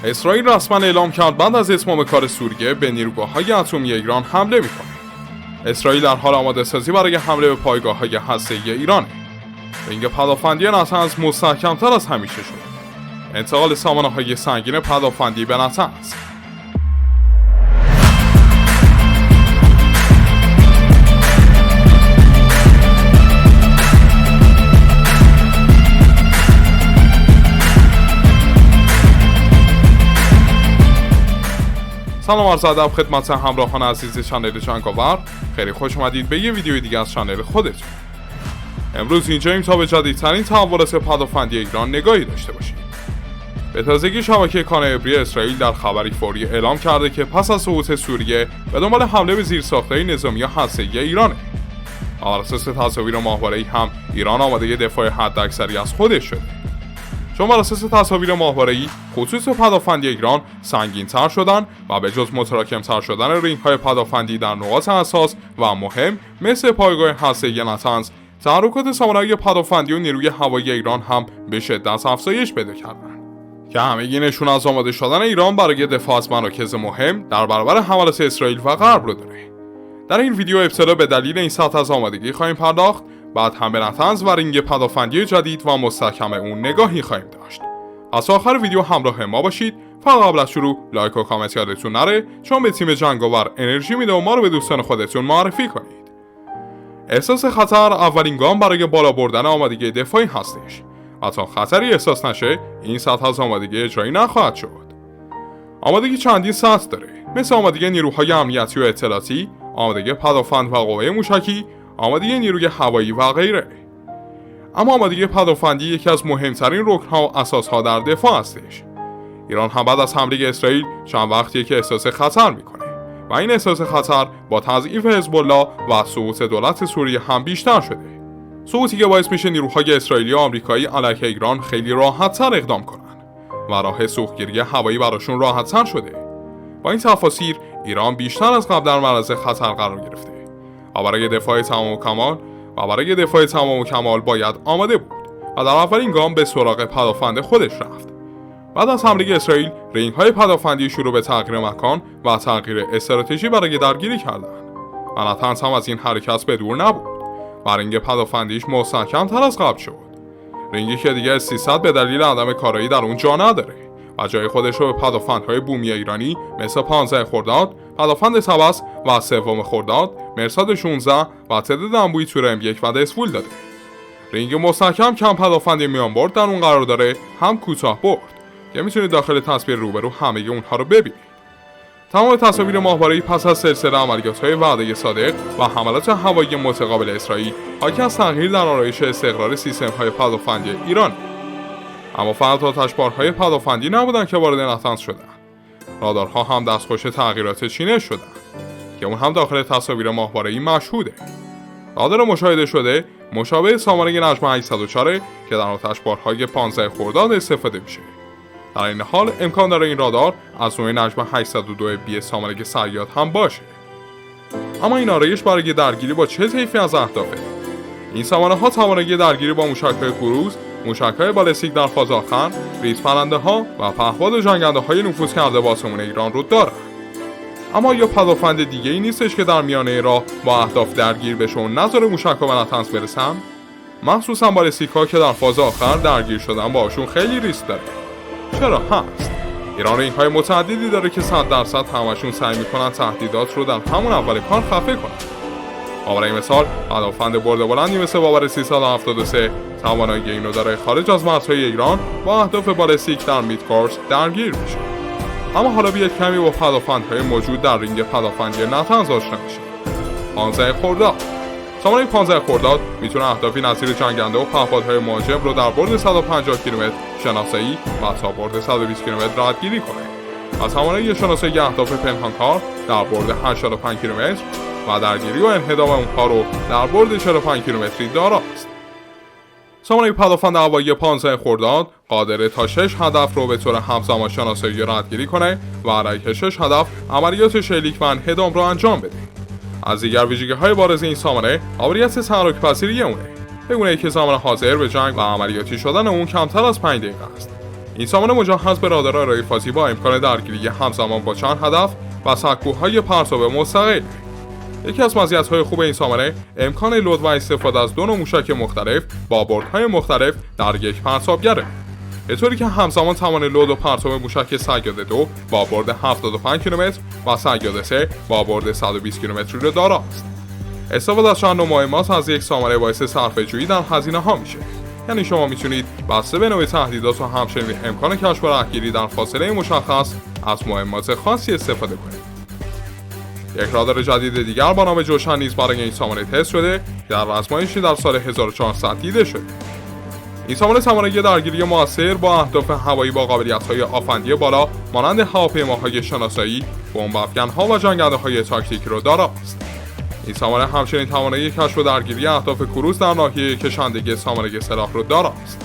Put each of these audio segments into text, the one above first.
اسرائیل رسما اعلام کرد بعد از اتمام کار سوریه به نیروگاه‌های اتمی ایران حمله می‌کند. اسرائیل در حال آماده‌سازی برای حمله به پایگاه‌های هسته‌ای ایرانه. رینگ پدافندی نتنز مستحکم‌تر از همیشه شد. انتقال سامانه‌های سنگین پدافندی به نتنز. سلام عرض ادب خدمت همراهان عزیز چنل جنگاور. خیلی خوش اومدید به یه ویدیو دیگه از چنل خودتون. امروز اینجاییم تا به جدیدترین تحولات پدافندی ایران نگاهی داشته باشیم. به تازگی شبکه کان عبری اسرائیل در خبری فوری اعلام کرده که پس از سقوط سوریه به دنبال حمله به زیرساخت‌های نظامی و هسته‌ای ایرانه. بر اساس تصاویر ماهواره‌ای هم ایران آماده دفاع حداکثری از خودش شده. چون بر اساس تصاویر ماهواره‌ای خطوط پدافندی ایران سنگین‌تر شدن و به جز متراکم‌تر شدن رینگ‌های پدافندی در نقاط حساس و مهم مثل پایگاه هسته‌ای نتنز، تحرکات سامانه‌های پدافندی و نیروی هوایی ایران هم به شدت افزایش پیدا کردند که همگی نشون از آماده شدن ایران برای دفاع از مراکز مهم در برابر حملات اسرائیل و غرب رو داره. در این ویدیو ابتدا به دلیل این سطح از آمادگی خواهیم پرداخت، بعد هم به نتنز و رینگ پدافندی جدید و مستحکم اون نگاهی خواهیم داشت. از آخر ویدیو همراه ما باشید. فقط قبل از شروع لایک و کامنت یادتون نره، چون به تیم جنگاور انرژی میده و ما رو به دوستان خودتون معرفی کنید. احساس خطر اولین گام برای بالا بردن آمادگی دفاعی هستش. و تا خطری احساس نشه، این سطح از آمادگی اجرایی نخواهد شد. آمادگی چندین سطح داره، مثل آمادگی نیروهای امنیتی و اطلاعاتی، آمادگی پدافند و قوه موشکی، آمادگی نیروی هوایی و غیره. اما آمادگی پدافندی یکی از مهمترین رکن‌ها و اساس‌ها در دفاع هستش. ایران هم بعد از حمله اسرائیل چند وقتیه که احساس خطر میکنه و این احساس خطر با تضعیف حزب الله و سقوط دولت سوریه هم بیشتر شده. سقوطی که باعث میشه نیروهای اسرائیلی و آمریکایی علیه ایران خیلی راحت‌تر اقدام کنن و راه سوختگیری هوایی براشون راحت‌تر شده. با این تفاسیر ایران بیشتر از قبل در معرض خطر قرار گرفته. و برای دفاع تمام و کمال باید آماده بود و در اولین گام به سراغ پدافند خودش رفت. بعد از حمله اسرائیل رینگ‌های پدافندی شروع به تغییر مکان و تغییر استراتژی برای درگیری کردند و نتنز هم از این حرکت به دور نبود و رینگ پدافندیش مستحکم‌تر از قبل شد. رینگی که دیگه 300 به دلیل عدم کارایی در اون جا نداره و جای خودش رو به پدافندهای بومی ایرانی مثل 15 خرداد، پدافند طبس و 3 خرداد، مرصاد 16 و تعداد انبوهی تور M1 و دسفول داده. رینگ مستحکم کم پدافند میانبرد در اون قرار داره، هم کوتاه برد که میتونید داخل تصویر روبرو همه اونها رو ببینید. تمام تصاویر ماهواره‌ای پس از سلسله عملیات‌های وعده صادق و حملات هوایی متقابل اسرائیل حاکی از تغییر در آرایش استقرار سیستم‌های پدافندی ایران. اما فقط آتشبارهای پدافندی نبودن که وارد نتنز شدن. رادارها هم دستخوش تغییرات چینش شدن که اون هم داخل تصاویر ماهواره‌ای مشهوده. رادار مشاهده شده مشابه سامانه نجم 804 که در آتشبارهای 15 خرداد استفاده میشه. در این حال امکان داره این رادار از نوع نجم 802 بی سامانه صیاد هم باشه. اما این آرایش برای درگیری با چه طیفی از اهدافه؟ این سامانه ها توانایی درگیری با موشک‌های کروز، موشک‌های بالستیک در فاز آخر، ریزپرنده‌ها و پهپاد جنگنده‌های نفوذ کرده به آسمون ایران رو دارن. اما یا پدافند دیگه‌ای نیستش که در میانه راه با اهداف درگیر بشه و نذاره موشک‌ها به نتنز برسن؟ مخصوصا بالستیک‌ها که در فاز آخر درگیر شدن باشون خیلی ریسک داره. چرا هست؟ ایران رینگ‌های متعددی داره که 100% همشون سعی می‌کنن تهدیدات رو در همون اول کار خفه کنن. برای مثال پدافند برد بلندی مثل باور 373 توانایی اینو داره خارج از مرزهای ایران با اهداف بالستیک در میدکورس درگیر بشه. اما حالا بیاید کمی با پدافندهای موجود در رینگ پدافندی نتنز آشنا بشیم. 15 خرداد سامانه 15 خرداد میتونه اهدافی نظیر جنگنده و پهپادهای مهاجم رو در برد 150 کیلومتر شناسایی و تا برد 120 کیلومتر ردگیری کنه. از سامانه شناسایی اهداف پنهانکار در برد 85 کیلومتر و درگیری و انهدام اونها رو در برد 45 کیلومتری داراست. سامانه پدافند هوایی 15 خرداد قادره تا 6 هدف رو به طور همزمان شناسایی و ردگیری کنه و علیه 6 هدف عملیات شلیک و انهدام رو انجام بده. از دیگر ویژگی‌های بارز این سامانه قابلیت تحرک پذیری اونه، به گونه‌ای که زمان حاضر به جنگ و عملیاتی شدن اون کمتر از 5 دقیقه است. این سامانه مجهز به رادار آرای فازی با امکان درگیری همزمان با چند هدف و سکوهای پرتاب مستقل. یکی از مزیت‌های خوب این سامانه امکان لود و استفاده از دو نوع موشک مختلف با بردهای مختلف در یک پرتابگره، به طوری که همزمان توان لود و پرتاب موشک صیاد 2 با برد 75 کیلومتر و صیاد 3 با برد 120 کیلومتری را داراست. استفاده از چند نوع مهمات از یک سامانه باعث صرفه‌جویی در هزینه‌ها میشه. یعنی شما میتونید بسته به نوع تهدیدات و همچنین امکان کشف و رهگیری در فاصله مشخص از مهمات خاصی استفاده کنید. یک رادار جدید دیگر با نام جوشن نیز برای این سامانه تست شده که در آزمایشی در سال 1400 دیده شده. این سامانه توانایی درگیری موثر با اهداف هوایی با قابلیت‌های آفندی بالا مانند هواپیماهای شناسایی، بمب‌افکن‌ها و جنگنده‌های تاکتیکی را داراست. این سامانه همچنین توانایی کشف و درگیری اهداف کروز در ناحیه کشندگی سامانه سلاح را داراست.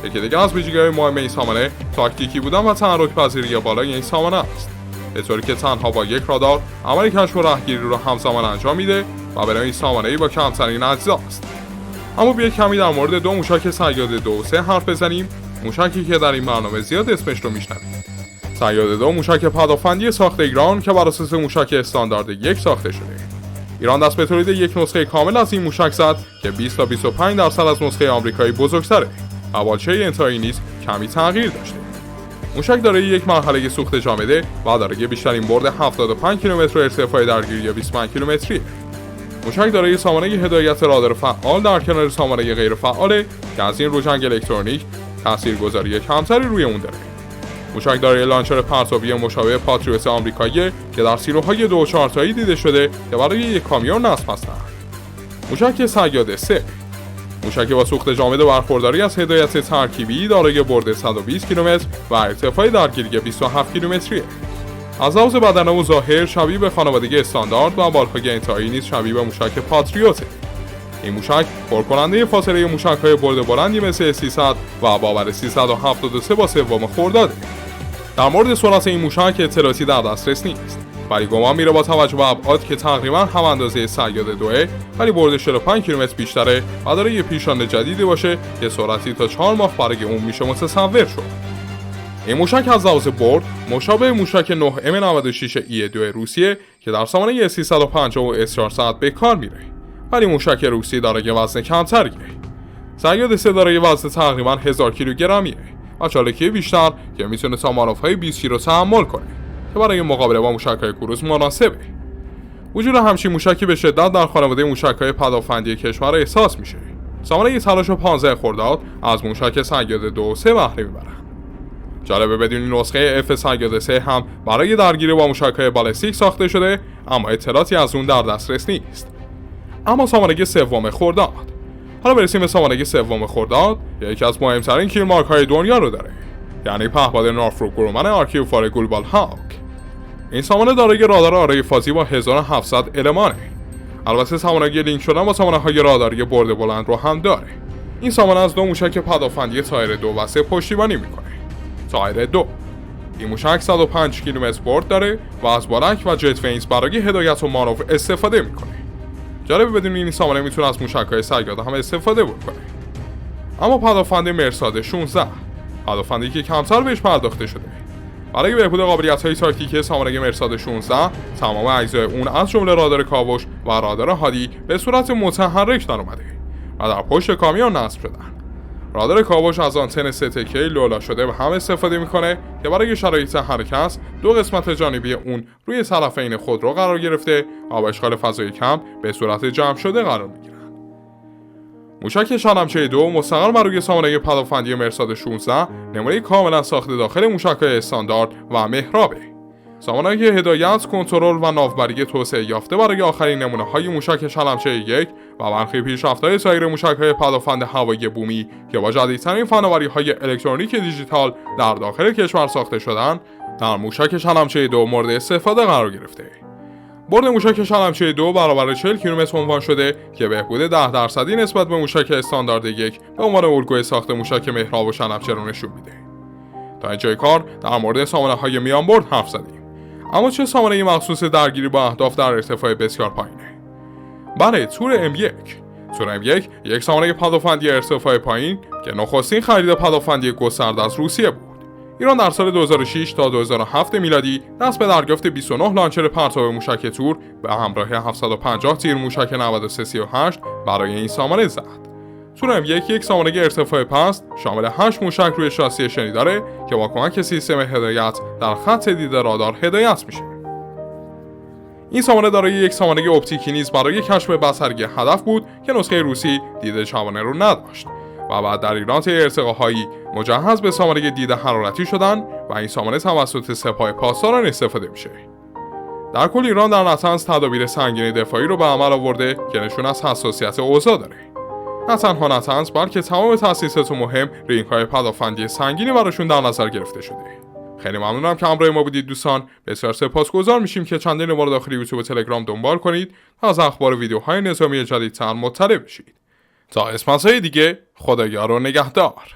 یکی دیگر از ویژگی‌های مهم این سامانه تاکتیکی بودن و تحرک پذیری بالای این سامانه است، به طوری که تنها با یک رادار عمل کشف و رهگیری را همزمان انجام میده و برای این سامانه‌ای با کمترین اجزاست. اما بیا کمی در مورد دو موشک صیاد 2 و 3 حرف بزنیم، موشکی که در این برنامه زیاد اسمش رو میشنوید. صیاد 2 موشک پدافندی ساخت ایران که بر اساس موشک استاندارد 1 ساخته شده. ایران دست به تولید یک نسخه کامل از این موشک زد که 20 تا 25% از نسخه آمریکایی بزرگتره و بالچه انتهایی نیز کمی تغییر داشته. موشک دارای یک مرحله سوخت جامده و دارای بیشترین برد 75 کیلومتر و ارتفاع درگیری 25 کیلومتری. موشک دارای سامانه هدایت رادار فعال در کنار سامانه غیر فعاله که از این رو جنگ الکترونیک تاثیرگذاری کمتری روی اون داره. موشک دارای لانچر پرتابی مشابه پاتریوت آمریکایی که در سیروهای 2 و 4 تایی دیده شده که برای یک کامیون نصب هستند. موشک صیاد 3 موشک با سوخت جامد و برخورداری از هدایت ترکیبی دارای برد 120 کیلومتر و ارتفاع درگیری 27 کیلومتریه. از لحاظ بدنه و ظاهر شبیه به خانوادگی استاندارد و بالهای انتهایی نیز شبیه به موشک پاتریوته. این موشک پرکننده فاصله موشک‌های برد بلندی مثل 300 و باور 373 با سوم خرداده. در مورد سرعت این موشک اطلاعاتی در دسترس نیست، ولی گمان میره با توجه به ابعاد که تقریبا هم اندازه صیاد 2 ولی برد 45 کیلومتر بیشتره و داره یه پیشرفت جدیدی باشه که سرعتی تا 4 ماه برای اون میشه متصور شد. این موشک از لحاظ برد مشابه موشک 9M96E2 روسیه که در سامانه S350 و S400 به کار میره، ولی موشک روسی دارای وزن کمتریه. صیاد 3 دارای وزن تقریبا 1000 کیلوگرمیه و چالکی بیشتر که میتونه تا مانورهای 20 کیلو تحمل کنه که برای مقابله با موشک‌های کروز مناسبه. وجود همچین موشکی به شدت در خانواده موشک‌های پدافندی کشور احساس میشه. سامانه تلاش 15 خرداد از موشک صیاد 2 و 3 بهره میبرن. جالبه بدونید نسخه F صیاد 3 هم برای درگیری با موشک‌های بالستیک ساخته شده، اما اطلاعاتی از اون در دسترس نیست. اما سامانه 3 خرداد. حالا برسیم به سامانه 3 خرداد، یکی از مهمترین کیلمارک‌های دنیا رو داره، یعنی پهپاد نورفروک گرومن آرکیو فار گلوبال هاوک. این سامانه دارای رادار آرای فازی با 1700 المانه. البته توانایی لینک شدن با سامانه‌های راداری برد بلند رو هم داره. این سامانه از دو موشک پدافندی تایر 2 و 3 پشتیبانی میکنه. تایر 2 این موشک 105 کیلومتر برد داره و از بالک و جت وینز برای هدایت و مانور استفاده میکنه. جالب بدونید این سامانه میتونه از موشک‌های صیاد هم استفاده بکنه. اما پدافند مرصاد 16 پدافندی که کمتر بهش پرداخته شده. برای بهبود قابلیت‌های تاکتیکی سامانه مرصاد 16 تمام اجزای اون از جمله رادار کاوش و رادار هادی به صورت متحرک در اومده و در پشت کامیون نصب شدن. رادار کاوش از آنتن 3 تکه لولا شده و هم استفاده میکنه که برای شرایط حرکت دو قسمت جانبی اون روی طرفین خودرو قرار گرفته و با اشغال فضای کم به صورت جمع شده قرار میگیرن. موشک شنمچه 2 مستقر بر روی سامانه پدافندی مرصاد 16 نمونه کاملا ساخته داخل موشک‌های استاندارد و محرابه. سامانه‌های هدایت، کنترل و ناوبری توسعه یافته برای آخرین نمونه‌های موشک شنمچه 1 و برخی پیشرفت‌های سایر موشک‌های پدافند هوایی بومی که با جدیدترین فناوری‌های الکترونیک دیجیتال در داخل کشور ساخته شدن، در موشک شنمچه 2 مورد استفاده قرار گرفته. برد موشک شنمچه 2 برابر 40 کیلومتر عنوان شده که بهبود 10% نسبت به موشک استاندارد 1 به عنوان الگوی ساخت موشک محراب و شنمچه رو نشون میده. تا اینجای کار در مورد سامانه‌های میان برد حرف زدیم. اما چه سامانه‌ای مخصوص درگیری با اهداف در ارتفاع بسیار پایینه؟ بله، تور M1. تور M1 یک سامانه پدافندی ارتفاع پایین که نخستین خرید پدافندی گسترده از روسیه بود. ایران در سال 2006 تا 2007 میلادی دست به دریافت 29 لانچر پرتاب موشک تور به همراه 750 تیر موشک 9338 برای این سامانه زد. تور M1 یک سامانه ارتفاع پست شامل 8 موشک روی شاسی شنی داره که با کمک سیستم هدایت در خط دید رادار هدایت میشه. این سامانه دارای یک سامانه اپتیکی نیز برای کشف بصری هدف بود که نسخه روسی دید چوانه رو نداشت و بعد در ایران طی ارتقاهایی مجهز به سامانه دید حرارتی شدن و این سامانه توسط سپاه پاسداران استفاده میشه. در کل ایران در نطنز تدابیر سنگین دفاعی رو به عمل آورده که نشون از حساسیت اوضاع داره. نه تنها نطنز بلکه تمام تأسیسات مهم رینگ‌های پدافندی سنگینی براشون در نظر گرفته شده. خیلی ممنونم که همراه ما بودید دوستان. بسیار سپاسگزار میشیم که چندین ما رو داخل یوتیوب و تلگرام دنبال کنید تا از اخبار و ویدیوهای نظامی جدیدتر مطلع بشید. تا قسمت‌های دیگه خدایا رو نگهدار.